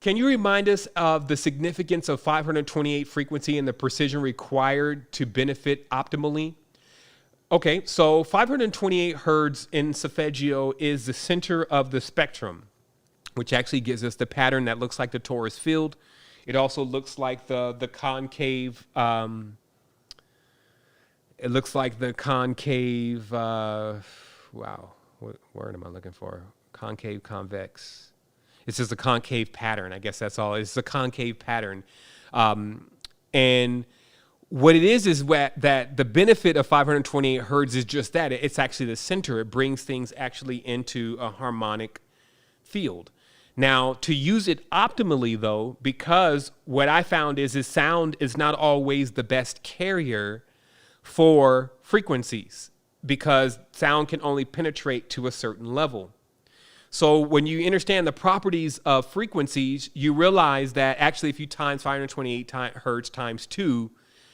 Can you remind us of the significance of 528 frequency and the precision required to benefit optimally? Okay, so 528 hertz in solfeggio is the center of the spectrum, which actually gives us the pattern that looks like the torus field. It also looks like the concave. It looks like the concave. Wow, what word am I looking for? Concave, convex. It's just a concave pattern. I guess that's all. It's a concave pattern, and what it is that the benefit of 528 hertz is just that. It's actually the center. It brings things actually into a harmonic field. Now, to use it optimally, though, because what I found is sound is not always the best carrier for frequencies, because sound can only penetrate to a certain level. So when you understand the properties of frequencies, you realize that actually if you times 528 hertz times 2,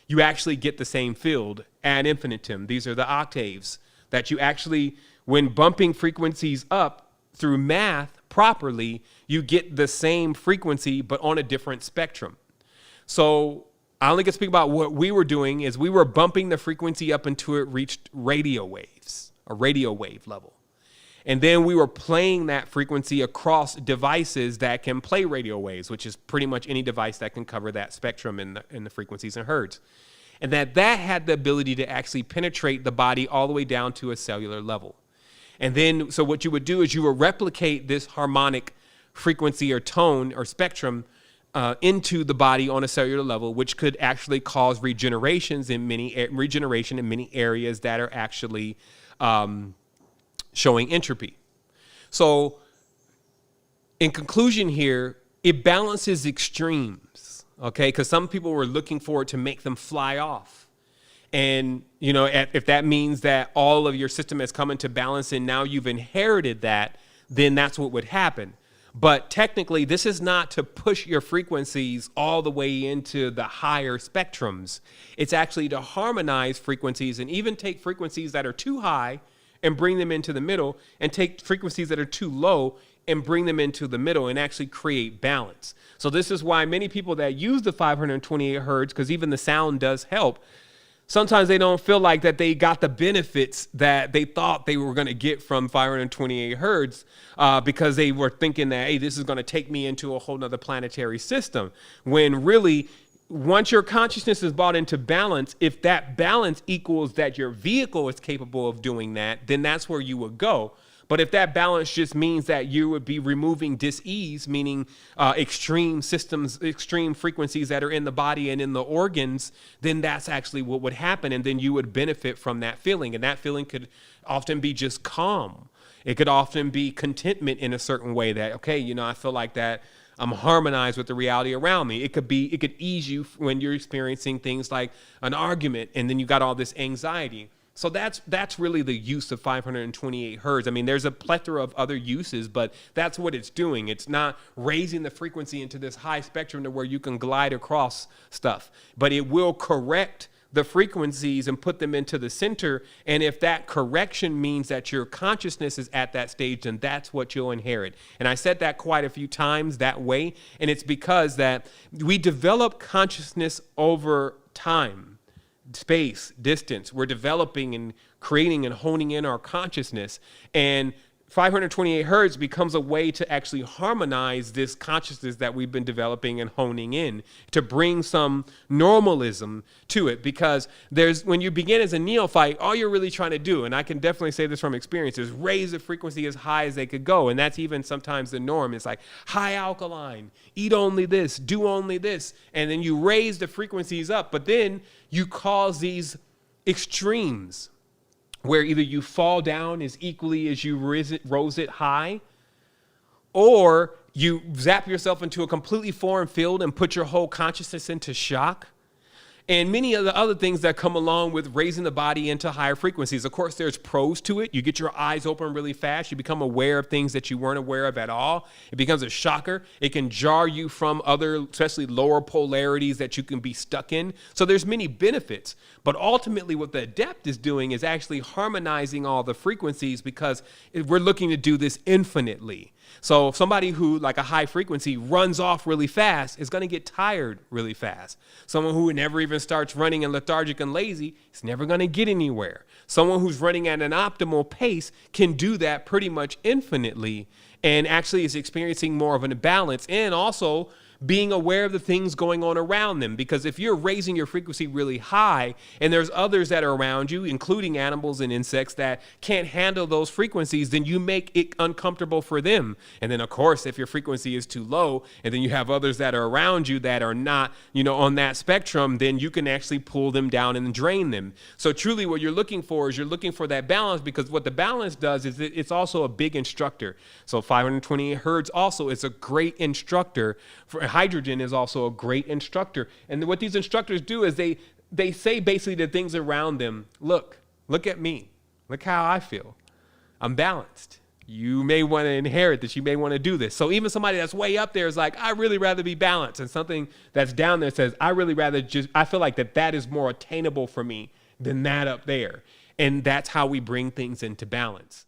you actually get the same field ad infinitum. These are the octaves that you actually, when bumping frequencies up through math properly, you get the same frequency but on a different spectrum. So I only can speak about what we were doing is we were bumping the frequency up until it reached radio waves, a radio wave level. And then we were playing that frequency across devices that can play radio waves, which is pretty much any device that can cover that spectrum in the frequencies and hertz. And that had the ability to actually penetrate the body all the way down to a cellular level. And then, so what you would do is you would replicate this harmonic frequency or tone or spectrum into the body on a cellular level, which could actually cause regeneration in many areas that are actually showing entropy. So in conclusion here, it balances extremes, okay? Because some people were looking for it to make them fly off. And, you know, if that means that all of your system has come into balance and now you've inherited that, then that's what would happen. But technically, this is not to push your frequencies all the way into the higher spectrums. It's actually to harmonize frequencies and even take frequencies that are too high and bring them into the middle, and take frequencies that are too low and bring them into the middle and actually create balance. So this is why many people that use the 528 hertz, because even the sound does help, sometimes they don't feel like that they got the benefits that they thought they were going to get from 528 hertz because they were thinking that, hey, this is going to take me into a whole nother planetary system. When really, once your consciousness is brought into balance, if that balance equals that your vehicle is capable of doing that, then that's where you would go. But if that balance just means that you would be removing dis-ease, meaning extreme systems, extreme frequencies that are in the body and in the organs, then that's actually what would happen. And then you would benefit from that feeling. And that feeling could often be just calm. It could often be contentment in a certain way that, okay, you know, I feel like that I'm harmonized with the reality around me. It could ease you when you're experiencing things like an argument and then you got all this anxiety. So that's really the use of 528 hertz. I mean, there's a plethora of other uses, but that's what it's doing. It's not raising the frequency into this high spectrum to where you can glide across stuff, but it will correct the frequencies and put them into the center. And if that correction means that your consciousness is at that stage, then that's what you'll inherit. And I said that quite a few times that way. And it's because that we develop consciousness over time, space, distance. We're developing and creating and honing in our consciousness. And 528 hertz becomes a way to actually harmonize this consciousness that we've been developing and honing in, to bring some normalism to it. Because when you begin as a neophyte, all you're really trying to do, and I can definitely say this from experience, is raise the frequency as high as they could go. And that's even sometimes the norm. It's like high alkaline, eat only this, do only this. And then you raise the frequencies up, but then you cause these extremes where either you fall down as equally as you rose it high, or you zap yourself into a completely foreign field and put your whole consciousness into shock. and many of the other things that come along with raising the body into higher frequencies. Of course, there's pros to it. You get your eyes open really fast. You become aware of things that you weren't aware of at all. It becomes a shocker. It can jar you from other, especially lower polarities that you can be stuck in. So there's many benefits. But ultimately, what the adept is doing is actually harmonizing all the frequencies, because we're looking to do this infinitely. So somebody who, like a high frequency, runs off really fast is going to get tired really fast. Someone who never even starts running and lethargic and lazy is never going to get anywhere. Someone who's running at an optimal pace can do that pretty much infinitely, and actually is experiencing more of an imbalance, and also being aware of the things going on around them. Because if you're raising your frequency really high and there's others that are around you, including animals and insects, that can't handle those frequencies, then you make it uncomfortable for them. And then, of course, if your frequency is too low and then you have others that are around you that are not, on that spectrum, then you can actually pull them down and drain them. So truly what you're looking for is you're looking for that balance, because what the balance does is it's also a big instructor. So 528 hertz also is a great instructor. For hydrogen is also a great instructor. And what these instructors do is they say basically to things around them, look at me. Look how I feel. I'm balanced. You may want to inherit this. You may want to do this. So even somebody that's way up there is like, I really rather be balanced. And something that's down there says, I feel like that is more attainable for me than that up there. And that's how we bring things into balance.